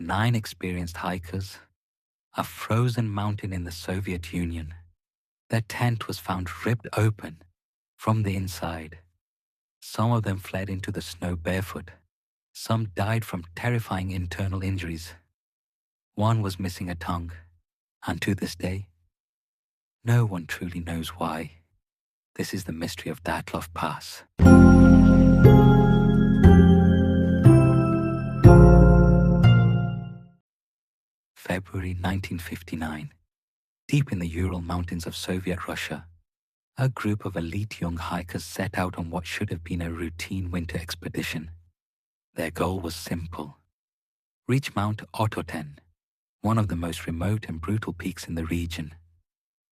9 experienced hikers, a frozen mountain in the Soviet Union. Their tent was found ripped open from the inside. Some of them fled into the snow barefoot. Some died from terrifying internal injuries. One was missing a tongue, and to this day, no one truly knows why. This is the mystery of Dyatlov Pass. February 1959. Deep in the Ural mountains of Soviet Russia, a group of elite young hikers set out on what should have been a routine winter expedition. Their goal was simple: reach Mount Ototen, one of the most remote and brutal peaks in the region.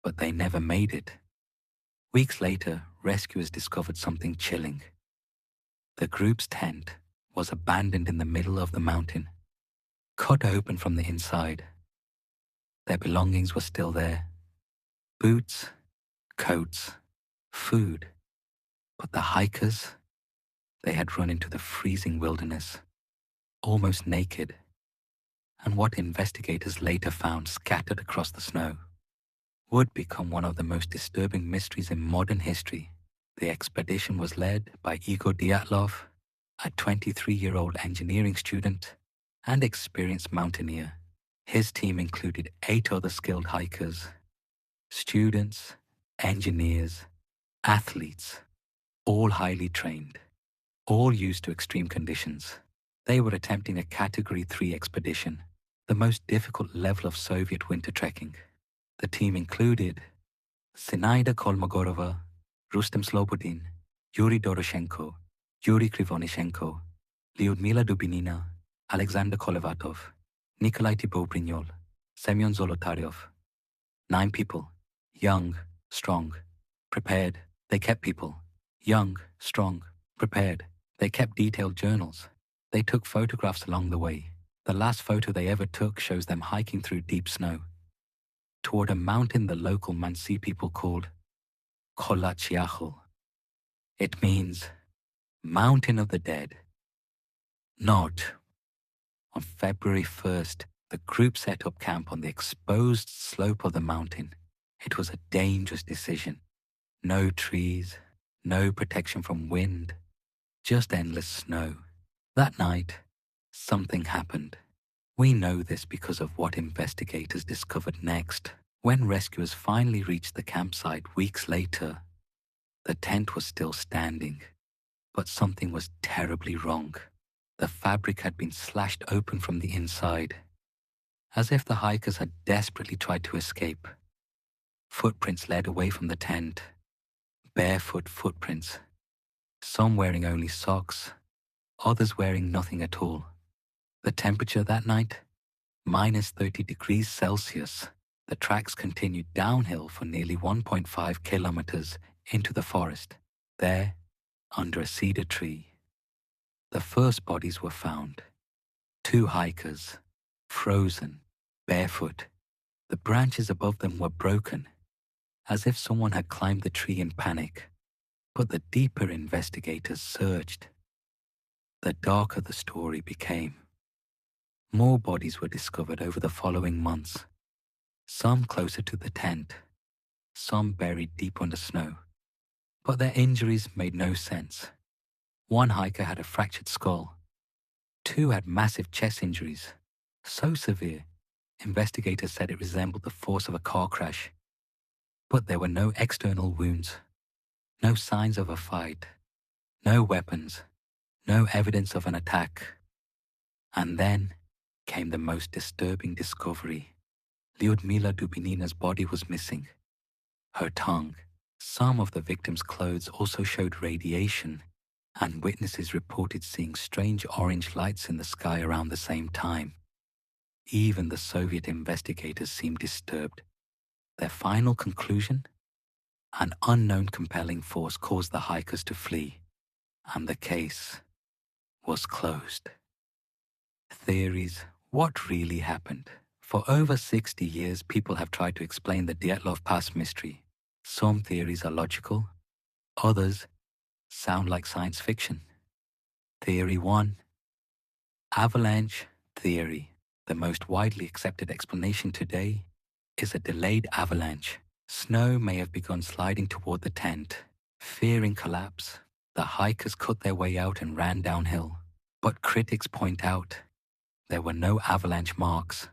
But they never made it. Weeks later, rescuers discovered something chilling. The group's tent was abandoned in the middle of the mountain, cut open from the inside. Their belongings were still there: boots, coats, food. But the hikers, they had run into the freezing wilderness, almost naked, and what investigators later found scattered across the snow would become one of the most disturbing mysteries in modern history. The expedition was led by Igor Dyatlov, a 23-year-old engineering student and experienced mountaineer. His team included 8 other skilled hikers, students, engineers, athletes, all highly trained, all used to extreme conditions. They were attempting a Category 3 expedition, the most difficult level of Soviet winter trekking. The team included Zinaida Kolmogorova, Rustem Slobodin, Yuri Doroshenko, Yuri Krivonishenko, Lyudmila Dubinina, Alexander Kolevatov, Nikolai Thibault-Brignol, Semyon Zolotaryov. 9 people, young, strong, prepared. They kept people, young, strong, prepared. They kept detailed journals. They took photographs along the way. The last photo they ever took shows them hiking through deep snow toward a mountain the local Mansi people called Kolachiachul. It means Mountain of the Dead. Note: on February 1st, the group set up camp on the exposed slope of the mountain. It was a dangerous decision. No trees, no protection from wind, just endless snow. That night, something happened. We know this because of what investigators discovered next. When rescuers finally reached the campsite weeks later, the tent was still standing, but something was terribly wrong. The fabric had been slashed open from the inside, as if the hikers had desperately tried to escape. Footprints led away from the tent, barefoot footprints, some wearing only socks, others wearing nothing at all. The temperature that night, minus 30 degrees Celsius. The tracks continued downhill for nearly 1.5 kilometers into the forest. There, under a cedar tree, the first bodies were found. 2 hikers, frozen, barefoot. The branches above them were broken, as if someone had climbed the tree in panic. But the deeper investigators searched, the darker the story became. More bodies were discovered over the following months, some closer to the tent, some buried deep under snow. But their injuries made no sense. 1 hiker had a fractured skull. 2 had massive chest injuries, so severe, investigators said it resembled the force of a car crash. But there were no external wounds, no signs of a fight, no weapons, no evidence of an attack. And then came the most disturbing discovery. Lyudmila Dubinina's body was missing. Her tongue. Some of the victims' clothes also showed radiation, and witnesses reported seeing strange orange lights in the sky around the same time. Even the Soviet investigators seemed disturbed. Their final conclusion? An unknown compelling force caused the hikers to flee, and the case was closed. Theories: what really happened? For over 60 years, people have tried to explain the Dyatlov Pass mystery. Some theories are logical, others sound like science fiction. Theory 1: avalanche theory. The most widely accepted explanation today is a delayed avalanche. Snow may have begun sliding toward the tent. Fearing collapse, the hikers cut their way out and ran downhill. But critics point out there were no avalanche marks,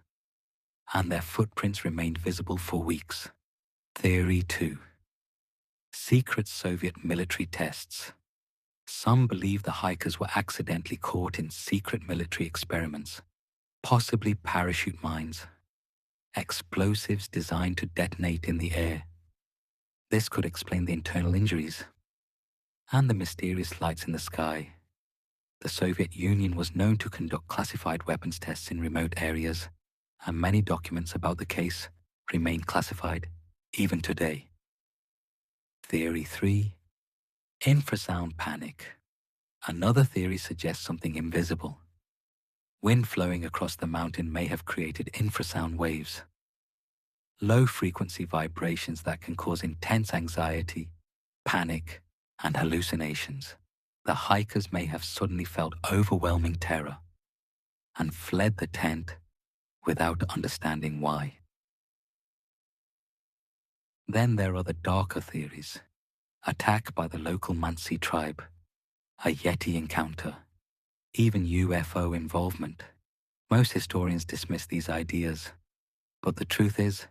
and their footprints remained visible for weeks. Theory 2. Secret Soviet military tests. Some believe the hikers were accidentally caught in secret military experiments, possibly parachute mines, explosives designed to detonate in the air. This could explain the internal injuries and the mysterious lights in the sky. The Soviet Union was known to conduct classified weapons tests in remote areas, and many documents about the case remain classified even today. Theory 3. Infrasound panic. Another theory suggests something invisible. Wind flowing across the mountain may have created infrasound waves, low-frequency vibrations that can cause intense anxiety, panic, and hallucinations. The hikers may have suddenly felt overwhelming terror and fled the tent without understanding why. Then there are the darker theories. Attack by the local Mansi tribe, a Yeti encounter, even UFO involvement. Most historians dismiss these ideas, but the truth is,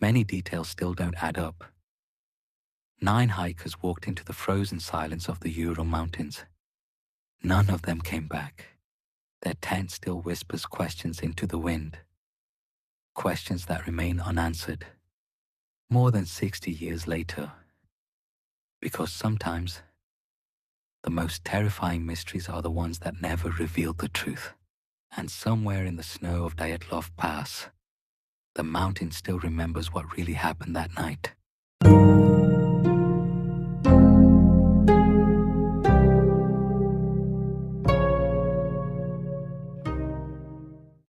many details still don't add up. 9 hikers walked into the frozen silence of the Ural Mountains. None of them came back. Their tent still whispers questions into the wind, questions that remain unanswered more than 60 years later. Because sometimes, the most terrifying mysteries are the ones that never reveal the truth. And somewhere in the snow of Dyatlov Pass, the mountain still remembers what really happened that night.